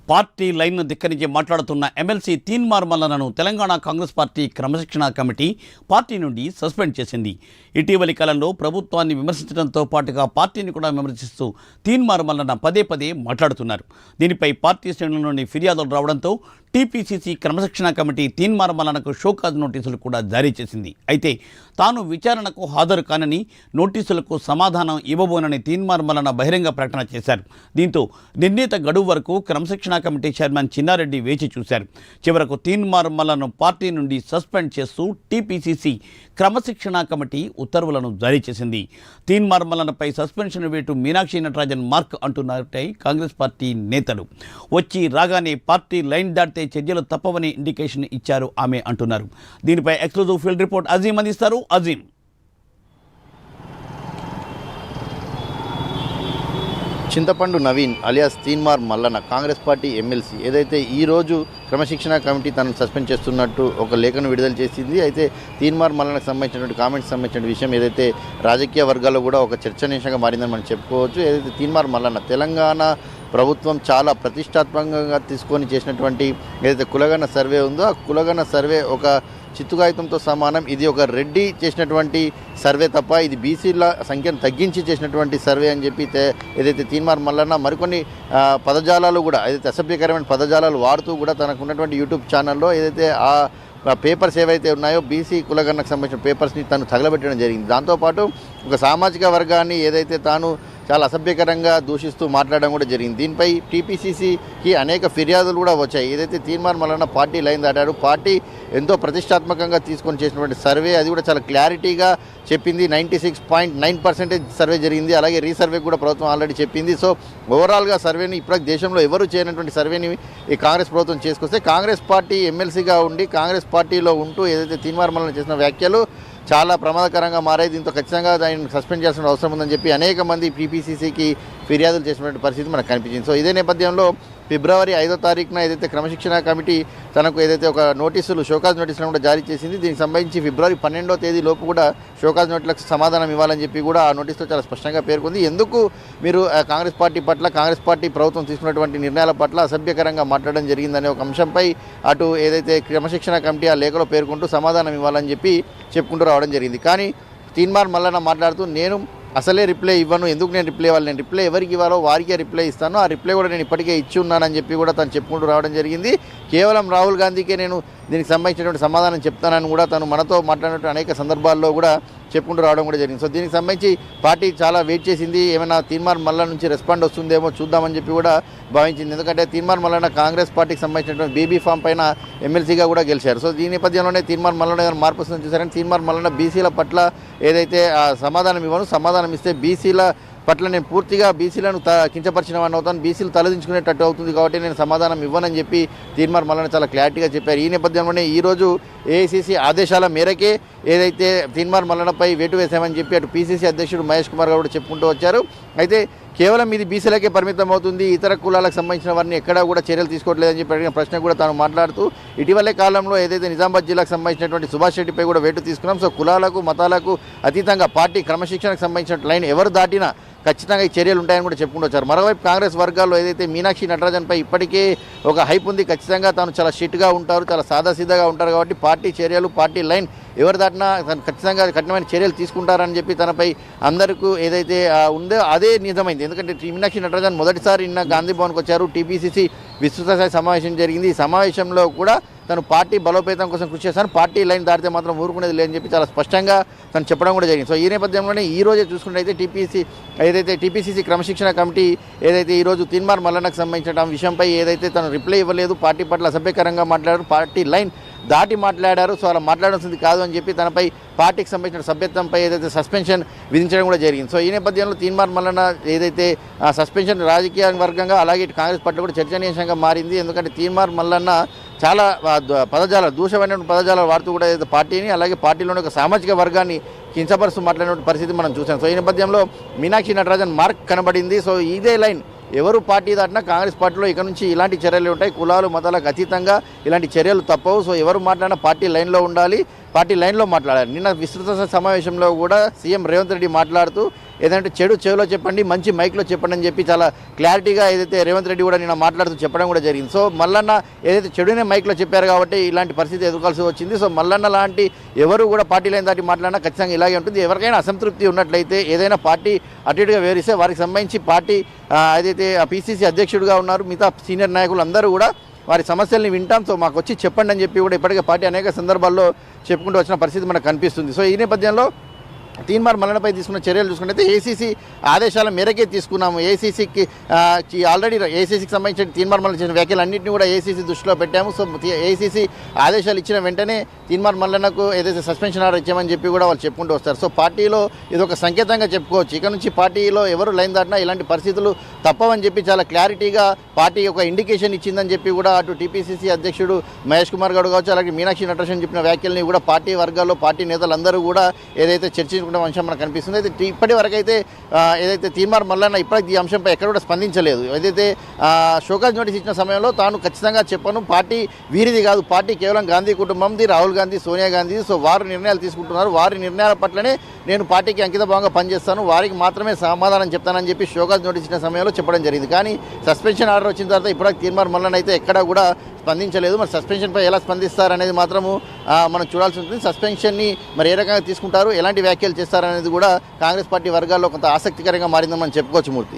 Party లైన్ను ధిక్కరించి మాట్లాడుతున్న ఎమ్మెల్సీ తీన్మార్ మల్లనను తెలంగాణ కాంగ్రెస్ పార్టీ క్రమశిక్షణ కమిటీ పార్టీ నుండి సస్పెండ్ చేసింది. ఇటీవలి కాలంలో ప్రభుత్వాన్ని విమర్శించడంతో పాటుగా పార్టీని కూడా విమర్శిస్తూ తీన్మార్ మల్లన పదే పదే మాట్లాడుతున్నారు. దీనిపై పార్టీ శ్రేణుల నుండి ఫిర్యాదులు రావడంతో టీపీసీసీ క్రమశిక్షణ కమిటీ తీన్మార్ మల్లనకు షోకాజ్ నోటీసులు కూడా జారీ చేసింది. అయితే తాను విచారణకు హాజరు కానని, నోటీసులకు సమాధానం ఇవ్వబోనని తీన్మార్ మల్లన బహిరంగ ప్రకటన చేశారు. దీంతో నిర్ణీత గడువు వరకు క్రమశిక్షణ కమిటీ చైర్మన్ చిన్నారెడ్డి వేచి చూశారు. చివరకు తీన్మార్ మల్లను పార్టీ నుండి సస్పెండ్ చేస్తూ టీపీసీసీ క్రమశిక్షణ కమిటీ ఉత్తర్వులను జారీ చేసింది. తీన్మార్ మల్లనపై సస్పెన్షన్ వేటు మీనాక్షి నటరాజన్ మార్క్ అంటున్నారట కాంగ్రెస్ పార్టీ నేతలు. వచ్చి రాగానే పార్టీ లైన్ దాటితే చర్యలు తప్పవని ఇండికేషన్ ఇచ్చారు ఆమె అంటున్నారు. దీనిపై ఎక్స్క్లూజివ్ ఫీల్డ్ రిపోర్ట్ అజీం అందిస్తారు. Azeem, Chintapandu Naveen alias Teenmaar Mallanna Congress party MLC ఏదైతే ఈరోజు క్రమశిక్షణ కమిటీ తనను సస్పెండ్ చేస్తున్నట్టు ఒక లేఖను విడుదల చేసింది. అయితే తీన్మార్ మల్లనకు సంబంధించినటువంటి కామెంట్స్ సంబంధించిన విషయం ఏదైతే రాజకీయ వర్గాల్లో కూడా ఒక చర్చనీయాంశంగా మారిందని మనం చెప్పుకోవచ్చు. ఏదైతే తీన్మార్ మల్లన తెలంగాణ ప్రభుత్వం చాలా ప్రతిష్టాత్మకంగా తీసుకొని చేసినటువంటి ఏదైతే కులగణ సర్వే ఉందో ఆ కులగణ సర్వే ఒక చిత్తుకాగితంతో సమానం. ఇది ఒక రెడ్డి చేసినటువంటి సర్వే తప్ప ఇది బీసీల సంఖ్యను తగ్గించి చేసినటువంటి సర్వే అని చెప్పి ఏదైతే తీన్మార్ మల్లన మరికొన్ని పదజాలాలు కూడా ఏదైతే అసభ్యకరమైన పదజాలాలు వాడుతూ కూడా తనకు ఉన్నటువంటి యూట్యూబ్ ఛానల్లో ఏదైతే ఆ పేపర్స్ ఏవైతే ఉన్నాయో బీసీ కులగణకు సంబంధించిన పేపర్స్ని తను తగలబెట్టడం జరిగింది. దాంతోపాటు ఒక సామాజిక వర్గాన్ని ఏదైతే తాను చాలా అసభ్యకరంగా దూషిస్తూ మాట్లాడడం కూడా జరిగింది. దీనిపై టీపీసీసీకి అనేక ఫిర్యాదులు కూడా వచ్చాయి. ఏదైతే తీన్మార్ మల్లన పార్టీ లైన్ దాటాడు, పార్టీ ఎంతో ప్రతిష్టాత్మకంగా తీసుకొని చేసినటువంటి సర్వే అది కూడా చాలా క్లారిటీగా చెప్పింది. 96.9% సర్వే జరిగింది. అలాగే రీసర్వే కూడా ప్రభుత్వం ఆల్రెడీ చెప్పింది. సో ఓవరాల్గా సర్వేని ఇప్పటికి దేశంలో ఎవరు చేయనటువంటి సర్వేని ఈ కాంగ్రెస్ ప్రభుత్వం చేసుకొస్తే కాంగ్రెస్ పార్టీ ఎమ్మెల్సీగా ఉండి కాంగ్రెస్ పార్టీలో ఉంటూ ఏదైతే తీన్మార్ మల్లన చేసిన వ్యాఖ్యలు చాలా ప్రమాదకరంగా మారాయి. దీంతో ఖచ్చితంగా దాన్ని సస్పెండ్ చేయాల్సిన అవసరం ఉందని చెప్పి అనేక మంది టీపీసీసీకి ఫిర్యాదులు చేసినటువంటి పరిస్థితి మనకు కనిపించింది. సో ఇదే నేపథ్యంలో ఫిబ్రవరి 5వ తారీఖున ఏదైతే క్రమశిక్షణ కమిటీ తనకు ఏదైతే ఒక నోటీసులు షోకాజ్ నోటీసులను కూడా జారీ చేసింది. దీనికి సంబంధించి ఫిబ్రవరి 12వ తేదీ లోపు కూడా షోకాజ్ నోటీసులకు సమాధానం ఇవ్వాలని చెప్పి కూడా ఆ నోటీసులో చాలా స్పష్టంగా పేర్కొంది. ఎందుకు మీరు కాంగ్రెస్ పార్టీ పట్ల కాంగ్రెస్ పార్టీ ప్రభుత్వం తీసుకున్నటువంటి నిర్ణయాల పట్ల అసభ్యకరంగా మాట్లాడడం జరిగిందనే ఒక అంశంపై అటు ఏదైతే క్రమశిక్షణ కమిటీ ఆ లేఖలో పేర్కొంటూ సమాధానం ఇవ్వాలని చెప్పి చెప్పుకుంటూ రావడం జరిగింది. కానీ తీన్మార్ మల్లన మాట్లాడుతూ నేను అసలే రిప్లై ఇవ్వను, ఎందుకు నేను రిప్లై ఇవ్వాలి, నేను రిప్లై ఎవరికి ఇవ్వాలో వారికే రిప్లై ఇస్తాను, ఆ రిప్లై కూడా నేను ఇప్పటికే ఇచ్చి ఉన్నానని చెప్పి కూడా తను చెప్పుకుంటూ రావడం జరిగింది. కేవలం రాహుల్ గాంధీకే నేను దీనికి సంబంధించినటువంటి సమాధానం చెప్తానని కూడా తను మనతో మాట్లాడినట్టు అనేక సందర్భాల్లో కూడా చెప్పుకుంటూ రావడం కూడా జరిగింది. సో దీనికి సంబంధించి పార్టీ చాలా వెయిట్ చేసింది. ఏమైనా తీన్మార్ మల్లన నుంచి రెస్పాండ్ వస్తుందేమో చూద్దామని చెప్పి కూడా భావించింది. ఎందుకంటే తీన్మార్ మల్లన కాంగ్రెస్ పార్టీకి సంబంధించినటువంటి బీబీ ఫామ్ పైన ఎమ్మెల్సీగా కూడా గెలిచారు. సో దీని నేపథ్యంలోనే తీన్మార్ మల్లన మార్పు వస్తుందని చూశారని తీన్మార్ మల్లన బీసీల పట్ల ఏదైతే సమాధానం ఇవ్వను, సమాధానం ఇస్తే బీసీల పట్ల నేను పూర్తిగా బీసీలను కించపరిచిన వాడిని అవుతాను, బీసీలు తలదించుకునేటట్టు అవుతుంది కాబట్టి నేను సమాధానం ఇవ్వనని చెప్పి తీన్మార్ మల్లన చాలా క్లారిటీగా చెప్పారు. ఈ నేపథ్యంలోనే ఈరోజు ఏఐసీసీ ఆదేశాల మేరకే ఏదైతే తీన్మార్ మల్లనపై వేటు వేశామని చెప్పి అటు పీసీసీ అధ్యక్షుడు మహేష్ కుమార్ గారు కూడా చెప్పుకుంటూ వచ్చారు. అయితే కేవలం ఇది బీసీలకే పరిమితం అవుతుంది, ఇతర కులాలకు సంబంధించిన వారిని ఎక్కడా కూడా చర్యలు తీసుకోవట్లేదని చెప్పి అడిగిన ప్రశ్న కూడా తాను మాట్లాడుతూ ఇటీవలే కాలంలో ఏదైతే నిజామాబాద్ జిల్లాకు సంబంధించినటువంటి సుభాష్ రెడ్డిపై కూడా వేటు తీసుకున్నాం. సో కులాలకు మతాలకు అతీతంగా పార్టీ క్రమశిక్షణకు సంబంధించిన లైన్ ఎవరు దాటినా ఖచ్చితంగా ఈ చర్యలు ఉంటాయని కూడా చెప్పుకుంటూ వచ్చారు. మరోవైపు కాంగ్రెస్ వర్గాల్లో ఏదైతే మీనాక్షి నటరాజన్పై ఇప్పటికే ఒక హైప్ ఉంది, ఖచ్చితంగా తాను చాలా స్ట్రిక్ట్గా ఉంటారు, చాలా సాదాసీదాగా ఉంటారు కాబట్టి పార్టీ చర్యలు పార్టీ లైన్ ఎవరు దాటినా ఖచ్చితంగా కఠినమైన చర్యలు తీసుకుంటారని చెప్పి తనపై అందరికీ ఏదైతే ఉందో అదే నిజమైంది. ఎందుకంటే మీనాక్షి నటరాజన్ మొదటిసారి నిన్న గాంధీ భవన్కి వచ్చారు, టీపీసీసీ విస్తృత స్థాయి సమావేశం జరిగింది. ఈ సమావేశంలో కూడా తను పార్టీ బలోపేతం కోసం కృషి చేస్తాను, పార్టీ లైన్ దాటితే మాత్రం ఊరుకునేది లేదని చెప్పి చాలా స్పష్టంగా తను చెప్పడం కూడా జరిగింది. సో ఈ నేపథ్యంలోనే ఈ రోజే చూసుకుంటే టీపీసీసీ క్రమశిక్షణ కమిటీ ఏదైతే ఈరోజు తీన్మార్ మల్లనకు సంబంధించిన విషయంపై ఏదైతే తను రిప్లై ఇవ్వలేదు, పార్టీ పట్ల అసభ్యకరంగా మాట్లాడారు, పార్టీ లైన్ దాటి మాట్లాడారు, సో అలా మాట్లాడాల్సింది కాదు అని చెప్పి తనపై పార్టీకి సంబంధించిన సభ్యత్వంపై ఏదైతే సస్పెన్షన్ విధించడం కూడా జరిగింది. సో ఈ నేపథ్యంలో తీన్మార్ మల్లన ఏదైతే సస్పెన్షన్ రాజకీయ వర్గంగా అలాగే కాంగ్రెస్ పార్టీ కూడా చర్చనీయాంశంగా మారింది. ఎందుకంటే తీన్మార్ మల్లన చాలా దూషమైన పదజాలాలు వాడుతూ కూడా ఏదైతే పార్టీని అలాగే పార్టీలోని ఒక సామాజిక వర్గాన్ని కించపరుస్తూ మాట్లాడిన పరిస్థితి మనం చూసాం. సో ఈ నేపథ్యంలో మీనాక్షి నటరాజన్ మార్క్ కనబడింది. సో ఇదే లైన్ ఎవరు పార్టీ దాటినా కాంగ్రెస్ పార్టీలో ఇక నుంచి ఇలాంటి చర్యలు ఉంటాయి, కులాలు మతాలకు అతీతంగా ఇలాంటి చర్యలు తప్పవు. సో ఎవరు మాట్లాడినా పార్టీ లైన్లో ఉండాలి, పార్టీ లైన్లో మాట్లాడాలి. నిన్న విస్తృత సమావేశంలో కూడా సీఎం రేవంత్ రెడ్డి మాట్లాడుతూ ఏదంటే చెడు చెవిలో చెప్పండి, మంచి మైక్లో చెప్పండి అని చెప్పి చాలా క్లారిటీగా ఏదైతే రేవంత్ రెడ్డి కూడా నిన్న మాట్లాడుతూ చెప్పడం కూడా జరిగింది. సో మల్లన్న ఏదైతే చెడునే మైక్లో చెప్పారు కాబట్టి ఇలాంటి పరిస్థితి ఎదుర్కోవాల్సి వచ్చింది. సో మల్లన్న లాంటి ఎవరు కూడా పార్టీ లేని దాటి మాట్లాడినా ఖచ్చితంగా ఇలాగే ఉంటుంది. ఎవరికైనా అసంతృప్తి ఉన్నట్లయితే ఏదైనా పార్టీ అటు ఇటుగా వివరిస్తే వారికి సంబంధించి పార్టీ ఏదైతే పిసిసి అధ్యక్షుడిగా ఉన్నారు, మిగతా సీనియర్ నాయకులు అందరూ కూడా వారి సమస్యల్ని వింటాం, సో మాకు వచ్చి చెప్పండి అని చెప్పి కూడా ఇప్పటికే పార్టీ అనేక సందర్భాల్లో చెప్పుకుంటూ వచ్చిన పరిస్థితి మనకు కనిపిస్తుంది. సో ఈ నేపథ్యంలో తీన్మార్ మల్లన్నపై తీసుకున్న చర్యలు చూసుకుంటే ఏసీసీ ఆదేశాల మేరకే తీసుకున్నాము. ఏసీసీకి ఆల్రెడీ ఏసీసీకి సంబంధించిన తీన్మార్ మల్లన్న చేసిన వ్యాఖ్యలన్నింటినీ కూడా ఏసీసీ దృష్టిలో పెట్టాము. సో ఏసీసీ ఆదేశాలు ఇచ్చిన వెంటనే తీన్మార్ మల్లన్నకు ఏదైతే సస్పెన్షన్ ఆర్డర్ ఇచ్చామని చెప్పి కూడా వాళ్ళు చెప్పుకుంటూ వస్తారు. సో పార్టీలో ఇది ఒక సంకేతంగా చెప్పుకోవచ్చు. ఇక నుంచి పార్టీలో ఎవరు లైన్ దాటినా ఇలాంటి పరిస్థితులు తప్పవని చెప్పి చాలా క్లారిటీగా పార్టీ ఒక ఇండికేషన్ ఇచ్చిందని చెప్పి కూడా అటు టీపీసీసీ అధ్యక్షుడు మహేష్ కుమార్ గౌడ్ కావచ్చు, అలాగే మీనాక్షి నటరాజన్ చెప్పిన వ్యాఖ్యల్ని కూడా పార్టీ వర్గాల్లో పార్టీ నేతలందరూ కూడా ఏదైతే చర్చించుకున్న అంశం మనకు కనిపిస్తుంది. అయితే ఇప్పటి వరకు అయితే ఏదైతే తీన్మార్ మల్లన్న ఇప్పటికీ ఈ అంశంపై ఎక్కడ కూడా స్పందించలేదు. ఏదైతే షోకాజ్ నోటీస్ ఇచ్చిన సమయంలో తాను ఖచ్చితంగా చెప్పను, పార్టీ వీరిది కాదు, పార్టీ కేవలం గాంధీ కుటుంబంది, రాహుల్ గాంధీ, సోనియా గాంధీ, సో వారు నిర్ణయాలు తీసుకుంటున్నారు, వారి నిర్ణయాల పట్లనే నేను పార్టీకి అంకితభావంగా పనిచేస్తాను, వారికి మాత్రమే సమాధానం చెప్తానని చెప్పి షోకాజ్ నోటీస్ ఇచ్చిన సమయంలో చెప్పడం జరిగింది. కానీ సస్పెన్షన్ ఆర్డర్ వచ్చిన తర్వాత ఇప్పటికి తీన్మార్ మల్లన్న అయితే ఎక్కడా కూడా స్పందించలేదు. మరి సస్పెన్షన్పై ఎలా స్పందిస్తారనేది మాత్రము మనం చూడాల్సి ఉంటుంది. సస్పెన్షన్ని మరి ఏ రకంగా తీసుకుంటారు, ఎలాంటి వ్యాఖ్యలు చేస్తారనేది కూడా కాంగ్రెస్ పార్టీ వర్గాల్లో కొంత ఆసక్తికరంగా మారిందని మనం చెప్పుకోవచ్చు. మూర్తి.